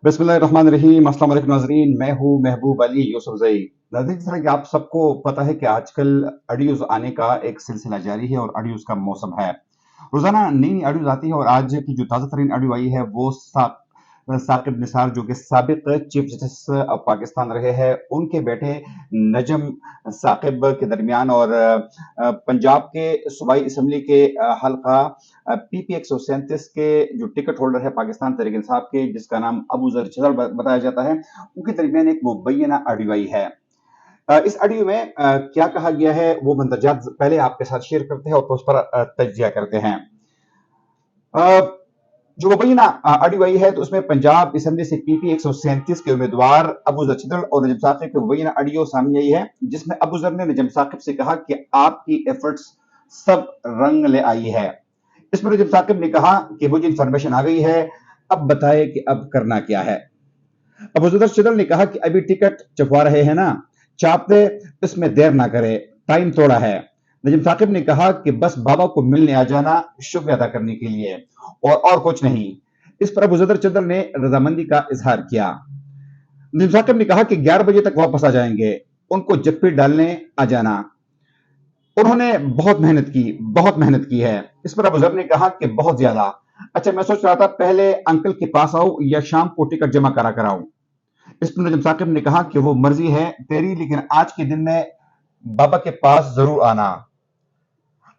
बिस्मिल्लाहिर्रहमानिर्रहीम। अस्सलाम वालेकुम नाज़रीन, मैं हूँ महबूब अली यूसुफज़ई। नाज़रीन, जिस तरह कि आप सबको पता है कि आजकल ऑडियोज़ आने का एक सिलसिला जारी है और ऑडियोज़ का मौसम है। रोज़ाना नई-नई ऑडियोज़ आती है और आज की जो ताज़ा तरीन ऑडियो आई है वो साकिब निसार जो कि साबिक चीफ जस्टिस ऑफ पाकिस्तान रहे हैं, उनके बेटे नजम साकिब के दरमियान और पंजाब के सूबाई असम्बली के हल्का पीपी 137 के जो टिकट होल्डर है पाकिस्तान तहरीक इंसाफ के, जिसका नाम अबू जर छिदर बताया जाता है, उनके दरमियान एक मुबैना ऑडियो आई है। इस ऑडियो में क्या कहा गया है वो मंदरजात पहले आपके साथ शेयर करते हैं और उस पर तज्जिया करते हैं। अ, जो मुबैना ऑडियो आई है तो उसमें पंजाब असम्बली से पीपी 137 के उम्मीदवार अबू जर छिदर और नजम साकिब की मुबैना ऑडियो सामने आई है, जिसमें अबू जर ने नजम साकिब से कहा कि आपकी एफर्ट्स सब रंग ले आई है। इसमें नजम साकिब ने कहा कि मुझे इंफॉर्मेशन आ गई है, अब बताए कि अब करना क्या है। अबू जर छिदर ने कहा कि अभी टिकट छपवा रहे हैं ना, छापते इसमें देर ना करे, टाइम थोड़ा है। नजम साकिब ने कहा कि बस बाबा को मिलने आ जाना शुक्रिया अदा करने के लिए और कुछ नहीं। इस पर अबू जर छिदर ने रजामंदी का इजहार किया। नजम साकिब ने कहा कि 11 बजे तक वापस आ जाएंगे, उनको जप्पी डालने आ जाना। उन्होंने बहुत मेहनत की है। इस पर अबू जर ने कहा कि बहुत ज्यादा। अच्छा, मैं सोच रहा था पहले अंकल के पास आऊं या शाम को टिकट जमा करा कर आऊं। इस पर नजम साकिब ने कहा कि वो मर्जी है तेरी, लेकिन आज के दिन में बाबा के पास जरूर आना।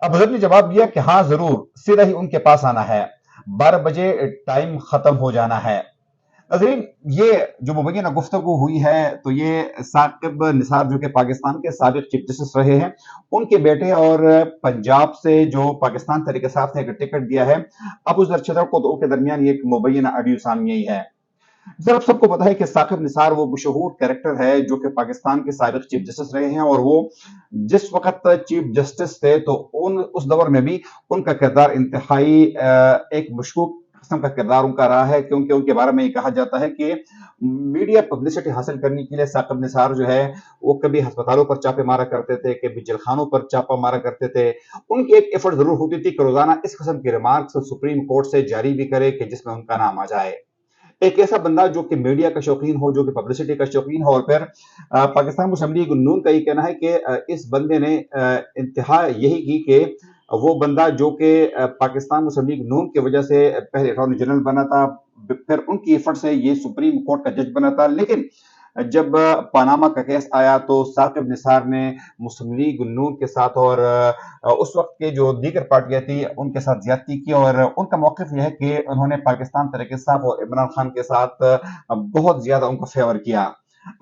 अब हजरत ने जवाब दिया कि हाँ जरूर, सीधा ही उनके पास आना है, 12 बजे टाइम खत्म हो जाना है। नाज़रीन, ये जो मुबैना गुफ्तगू हुई है तो ये साकिब निसार जो कि पाकिस्तान के साबिक चीफ जस्टिस रहे हैं, उनके बेटे और पंजाब से जो पाकिस्तान तहरीक इंसाफ ने एक टिकट दिया है अबू जर छिदर को, तो उनके दरमियान ये एक मुबैना ऑडियो सामने आई है। सर, आप सबको पता है कि साकिब निसार वो मशहूर कैरेक्टर है जो कि पाकिस्तान के साबिक चीफ जस्टिस रहे हैं और वो जिस वक्त चीफ जस्टिस थे तो उस दौर में भी उनका किरदार इंतहाई एक मशकूक किस्म का किरदार उनका रहा है, क्योंकि उनके बारे में ये कहा जाता है कि मीडिया पब्लिसिटी हासिल करने के लिए साकिब निसार जो है वो कभी अस्पतालों पर छापे मारा करते थे, कभी जलखानों पर छापा मारा करते थे। उनकी एक एफर्ट जरूर होती थी कि रोजाना इस किस्म के रिमार्क्स सुप्रीम कोर्ट से जारी भी करे कि जिसमें उनका नाम आ जाए। एक ऐसा बंदा जो कि मीडिया का शौकीन हो, जो कि पब्लिसिटी का शौकीन हो, और फिर पाकिस्तान मुस्लिम लीग नून का ये कहना है कि इस बंदे ने इंतहा यही की कि वो बंदा जो कि पाकिस्तान मुस्लिम लीग नून की वजह से पहले अटॉर्नी जनरल बना था, फिर उनकी एफर्ट से ये सुप्रीम कोर्ट का जज बना था, लेकिन जब पनामा का केस आया तो साकिब निसार ने मुस्लिम लीग नून के साथ और उस वक्त के जो दीगर पार्टियां थी उनके साथ ज्यादती की, और उनका मौकफ यह है कि उन्होंने पाकिस्तान तहरीक इंसाफ और इमरान खान के साथ बहुत ज्यादा उनको फेवर किया।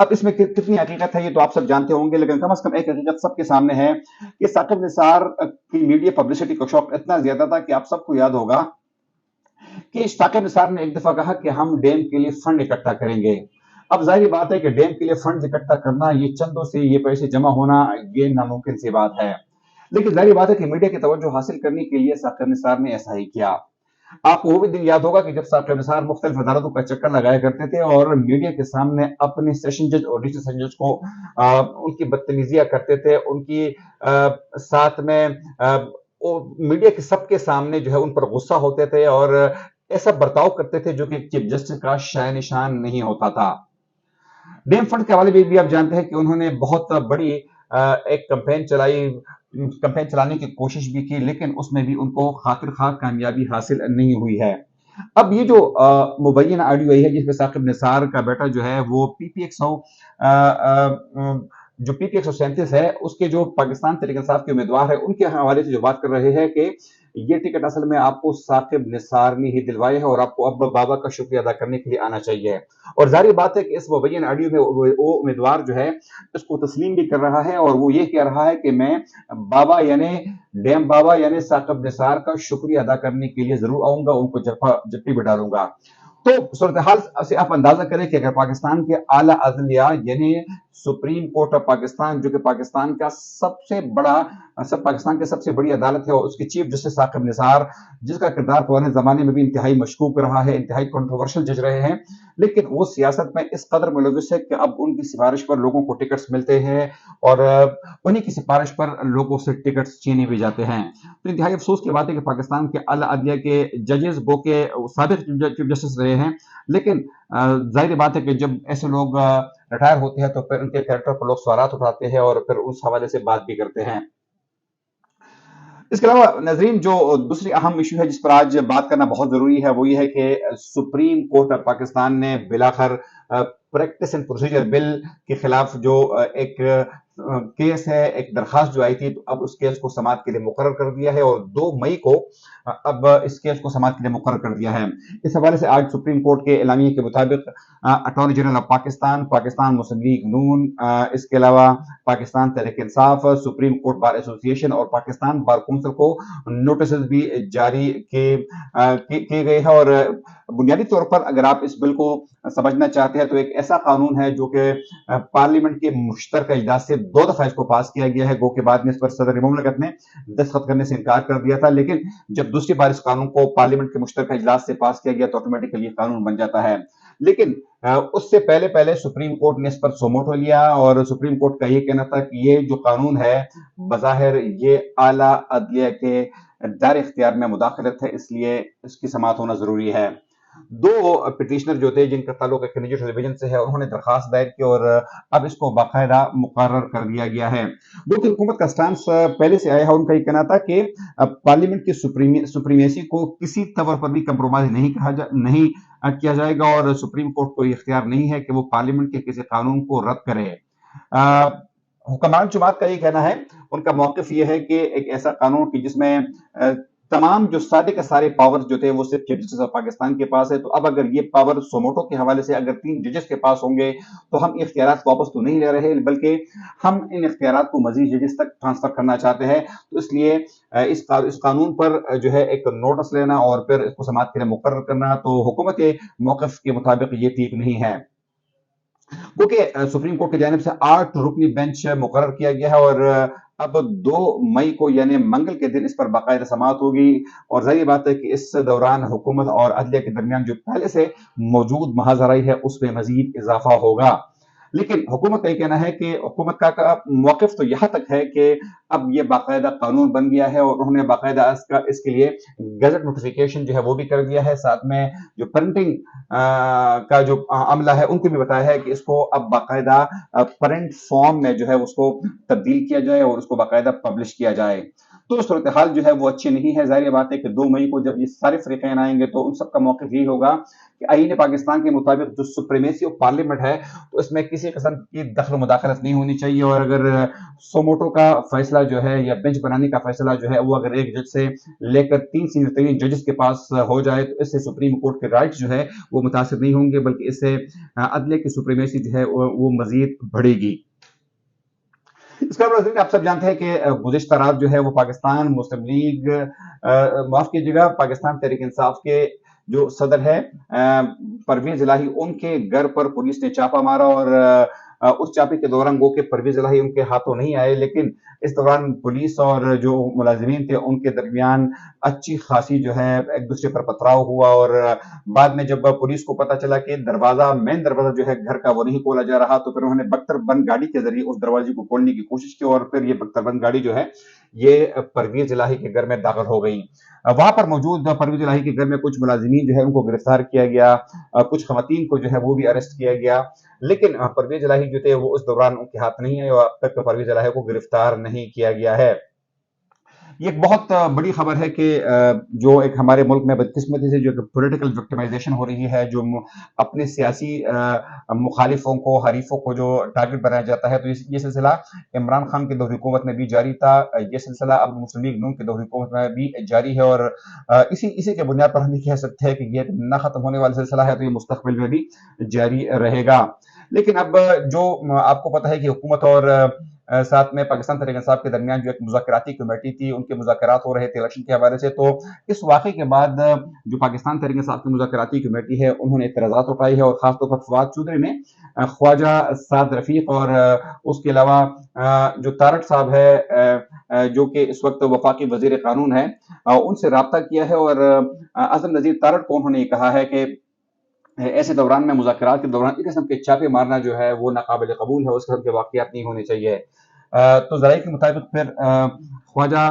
अब इसमें कितनी हकीकत है ये तो आप सब जानते होंगे, लेकिन कम से कम एक हकीकत सबके सामने है कि साकिब निसार की मीडिया पब्लिसिटी का शौक इतना ज्यादा था कि आप सबको याद होगा कि साकिब निसार ने एक दफा कहा कि हम डैम के लिए फंड इकट्ठा करेंगे। अब जाहिर बात है कि डैम के लिए फंड इकट्ठा करना, ये चंदों से ये पैसे जमा होना, ये नामुमकिन सी बात है। लेकिन जाहिर बात है कि मीडिया की तवज्जो हासिल करने के लिए साकिब निसार ने ऐसा ही किया। आपको वो भी दिन याद होगा कि जब साकिब निसार मुख्तलिफ अदालतों का चक्कर लगाया करते थे और मीडिया के सामने अपने सेशन जज और डिस्ट्रिक्ट सेशन जज को उनकी बदतमीजियां करते थे, उनकी साथ में मीडिया के सबके सामने जो है उन पर गुस्सा होते थे और ऐसा बर्ताव करते थे जो कि चीफ जस्टिस का शाय निशान नहीं होता था। डैम फंड के हवाले में भी आप जानते हैं कि उन्होंने बहुत बड़ी एक कैंपेन चलाने की कोशिश भी की, लेकिन उसमें भी उनको खातिर खा कामयाबी हासिल नहीं हुई है। अब ये जो मुबैना ऑडियो आई है जिसमें साकिब निसार का बेटा जो है वो पीपी 100 जो पीपी 137 है उसके जो पाकिस्तान तहरीक इंसाफ के उम्मीदवार है उनके हवाले से जो बात कर रहे हैं कि ये टिकट असल में आपको साकिब निसार ने ही दिलवाए है और आपको अब बाबा का शुक्रिया अदा करने के लिए आना चाहिए। और जाहिर बात है कि इस मुबैना ऑडियो में वो उम्मीदवार जो है इसको तस्लीम भी कर रहा है और वो ये कह रहा है कि मैं बाबा यानी डैम बाबा यानी साकिब निसार का शुक्रिया अदा करने के लिए जरूर आऊंगा, उनको जप्पी भी डालूंगा। तो सूरत हाल से आप अंदाजा करें कि अगर पाकिस्तान के आला अदलिया यानी सुप्रीम कोर्ट ऑफ पाकिस्तान, जो कि पाकिस्तान का पाकिस्तान की सबसे बड़ी अदालत है, और उसके चीफ जस्टिस साकिब निसार, जिसका किरदार पुराने जमाने में भी इंतहाई मशकूक रहा है, इंतहाई कंट्रोवर्शियल जज रहे हैं, लेकिन वो सियासत में इस कदर मुलविस है कि अब उनकी सिफारिश पर लोगों को टिकट्स मिलते हैं, और उन्हीं की सिफारिश पर लोगों से टिकट्स छीने भी जाते हैं। तो इंतहाई अफसोस की बात है कि पाकिस्तान के अल अदलिया के जजेस गो के साबिक चीफ जस्टिस रहे हैं, लेकिन जाहिर बात है कि जब ऐसे लोग रिटायर होते हैं तो फिर उनके कैरेक्टर पर लोग सवालात उठाते हैं और फिर उस हवाले से बात भी करते हैं। इसके अलावा नजरीन, जो दूसरी अहम इशू है जिस पर आज बात करना बहुत जरूरी है, वो ये है कि सुप्रीम कोर्ट ऑफ पाकिस्तान ने बिलाखिर प्रैक्टिस एंड प्रोसीजर बिल के खिलाफ जो एक केस है, एक दरखास्त जो आई थी, तो अब उस केस को समाअत के लिए मुकर्रर कर दिया है, और 2 मई को अब इस केस को समाअत के लिए मुकर्रर कर दिया है। इस हवाले से आज सुप्रीम कोर्ट के एलामिये के मुताबिक attorney general of Pakistan, Pakistan Muslim League Noon, इसके अलावा Pakistan Tehreek Insaf, supreme court bar association और पाकिस्तान बार काउंसिल को नोटिस भी जारी किए गए हैं। और बुनियादी तौर पर अगर आप इस बिल को समझना चाहते हैं तो एक ऐसा कानून है जो कि पार्लियामेंट के मुश्तरका इजलास से 2 दफा इसको पास किया गया है, गो के बाद में इस पर सदर मुमलिकत ने दस्तखत करने से इनकार कर दिया था, लेकिन जब दूसरी बार इस कानून को पार्लियामेंट के मुश्तरका इजलास से पास किया गया तो ऑटोमेटिकली ये कानून बन जाता है। लेकिन उससे पहले पहले सुप्रीम कोर्ट ने इस पर सोमोटो लिया, और सुप्रीम कोर्ट का ये कहना था कि ये जो कानून है बज़ाहिर ये आला अदलिया के दायरे इख्तियार में मुदाखलत है, इसलिए इसकी समाअत होना जरूरी है। 2 पिटिशनर जो थे जिनका ताल्लुक कैंडिडेट डिवीजन से है, उन्होंने दरखास्त दायर की और अब इसको बाकायदा मुकर्रर कर दिया गया है। दो की हुकूमत का स्टांस पहले से आया है, उनका ये कहना था कि पार्लियामेंट की सुप्रीमेसी को किसी तवर पर भी कंप्रोमाइज नहीं किया जाएगा, और सुप्रीम कोर्ट को इख्तियार नहीं है कि वो पार्लियामेंट के किसी कानून को रद्द करे। हुक्मरान जमात का ये कहना है, उनका मौकिफ ये है कि एक ऐसा कानून की जिसमें तमाम जो सारे के सारे पावर्स जो थे वो सिर्फ चीफ जस्टिस ऑफ पाकिस्तान के पास है, तो अब अगर ये पावर सोमोटो के हवाले से अगर 3 जजेस के पास होंगे तो हम इख्तियारात वापस तो नहीं ले रहे, बल्कि हम इन इख्तियारात को मजीद जजेस तक ट्रांसफर करना चाहते हैं। तो इसलिए इस कानून पर जो है एक नोटिस लेना और फिर इसको समाअत के लिए मुकर्रर करना तो हुकूमत के मौक़िफ़ के मुताबिक ये ठीक नहीं है, क्योंकि सुप्रीम कोर्ट की जानिब से 8 रुकनी बेंच मुकर्रर किया गया है, और अब 2 मई को यानी मंगल के दिन इस पर बाकायदा समाअत होगी। और जाहिर बात है कि इस दौरान हुकूमत और अदलिया के दरमियान जो पहले से मौजूद महाजराई है उसमें मजीद इजाफा होगा। लेकिन हुकूमत का ये कहना है कि हुकूमत का मौक़िफ़ तो यहाँ तक है कि अब ये बाकायदा कानून बन गया है, और उन्होंने बाकायदा इसके लिए गजट नोटिफिकेशन जो है वो भी कर दिया है। साथ में जो प्रिंटिंग का जो अमला है उनको भी बताया है कि इसको अब बाकायदा प्रिंट फॉर्म में जो है उसको तब्दील किया जाए और उसको बाकायदा पब्लिश किया जाए। तो सूरत हाल जो है वो अच्छी नहीं है। जाहिर बात है कि 2 मई को जब ये सारे फरीक़ैन आएंगे तो उन सबका मौक़िफ़ यही होगा कि आईन पाकिस्तान के मुताबिक जो सुप्रीमेसी ऑफ पार्लियामेंट है तो इसमें किसी किस्म की दखल मुदाखलत नहीं होनी चाहिए, और अगर सोमोटो का फैसला जो है या बेंच बनाने का फैसला जो है वो अगर एक जज से लेकर 3 सीनियर तरीन जजेस के पास हो जाए तो इससे सुप्रीम कोर्ट के राइट्स जो है वो मुतासिर नहीं होंगे, बल्कि इससे अदलिया की सुप्रीमेसी जो है वो मजीद बढ़ेगी। इसके अलावा आप सब जानते हैं कि गुज़िश्ता रात जो है वो पाकिस्तान मुस्लिम लीग माफ कीजिएगा पाकिस्तान तहरीक इंसाफ के जो सदर है परवेज इलाही, उनके घर पर पुलिस ने छापा मारा, और उस छापे के दौरान गो के परवेज इलाही उनके हाथों नहीं आए, लेकिन इस दौरान पुलिस और जो मुलाजिमीन थे उनके दरमियान अच्छी खासी जो है एक दूसरे पर पथराव हुआ, और बाद में जब पुलिस को पता चला कि मेन दरवाजा जो है घर का वो नहीं खोला जा रहा, तो फिर उन्होंने बख्तरबंद गाड़ी के जरिए उस दरवाजे को खोलने की कोशिश की, और फिर ये बख्तरबंद गाड़ी जो है ये परवेज इलाही के घर में दाखिल हो गई। वहां पर मौजूद परवेज इलाही के घर में कुछ मुलाजिमीन जो है उनको गिरफ्तार किया गया, कुछ खवातीन को जो है वो भी अरेस्ट किया गया, लेकिन परवेज इलाही जो थे वो उस दौरान उनके हाथ नहीं आए, और अब तक परवेज इलाही को गिरफ्तार नहीं किया गया है। ये एक बहुत बड़ी खबर है कि जो एक हमारे मुल्क में बदकिस्मती से जो पॉलिटिकल विक्टिमाइजेशन हो रही है, जो अपने सियासी मुखालिफों को, हरीफों को जो टारगेट बनाया जाता है, तो ये सिलसिला इमरान खान के दौर हुकूमत में भी जारी था, ये सिलसिला अब मुस्लिम लीग नून के दौर हुकूमत में भी जारी है, और इसी के बुनियाद पर हम ये कह सकते हैं कि ये न खत्म होने वाला सिलसिला है, तो ये मुस्तकबिल में भी जारी रहेगा। लेकिन अब जो आपको पता है कि हुकूमत और ساتھ میں پاکستان تحریک انصاف کے درمیان جو ایک مذاکراتی کمیٹی تھی، ان کے مذاکرات ہو رہے تھے الیکشن کے حوالے سے، تو اس واقعے کے بعد جو پاکستان تحریک انصاف کی مذاکراتی کمیٹی ہے انہوں نے اعتراضات اٹھائی ہے، اور خاص طور پر فواد چودھری نے خواجہ سعد رفیق اور اس کے علاوہ جو تارڑ صاحب ہے جو کہ اس وقت وفاقی وزیر قانون ہے، ان سے رابطہ کیا ہے، اور اعظم نذیر تارڑ کو انہوں نے یہ کہا ہے کہ ایسے دوران میں مذاکرات کے دوران اس قسم کے چھاپے مارنا جو ہے وہ ناقابل قبول ہے، اس قسم کے واقعات نہیں ہونے چاہیے۔ تو ذرائع کے مطابق پھر خواجہ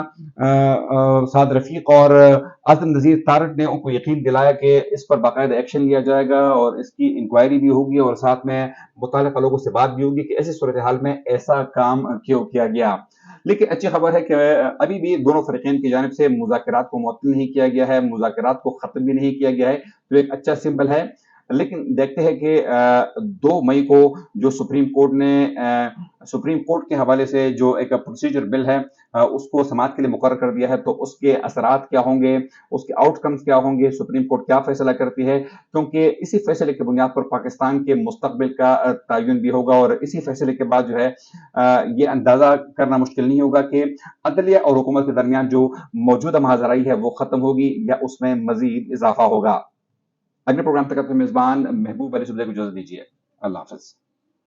سعد رفیق اور اعظم نذیر تارڑ نے ان کو یقین دلایا کہ اس پر باقاعدہ ایکشن لیا جائے گا، اور اس کی انکوائری بھی ہوگی، اور ساتھ میں متعلقہ لوگوں سے بات بھی ہوگی کہ ایسی صورتحال میں ایسا کام کیوں کیا گیا۔ لیکن اچھی خبر ہے کہ ابھی بھی دونوں فریقین کی جانب سے مذاکرات کو معطل نہیں کیا گیا ہے، مذاکرات کو ختم بھی نہیں کیا گیا ہے، جو ایک اچھا سمبل ہے۔ لیکن دیکھتے ہیں کہ 2 مئی کو جو سپریم کورٹ کے حوالے سے جو ایک پروسیجر بل ہے اس کو سماعت کے لیے مقرر کر دیا ہے، تو اس کے اثرات کیا ہوں گے، اس کے آؤٹ کمز کیا ہوں گے، سپریم کورٹ کیا فیصلہ کرتی ہے، کیونکہ اسی فیصلے کی بنیاد پر پاکستان کے مستقبل کا تعین بھی ہوگا، اور اسی فیصلے کے بعد جو ہے یہ اندازہ کرنا مشکل نہیں ہوگا کہ عدلیہ اور حکومت کے درمیان جو موجودہ مہاجرائی ہے وہ ختم ہوگی یا اس میں مزید اضافہ ہوگا۔ اگلے پروگرام تک اپنے میزبان محبوب علی صبح کو اجازت دیجیے۔ اللہ حافظ۔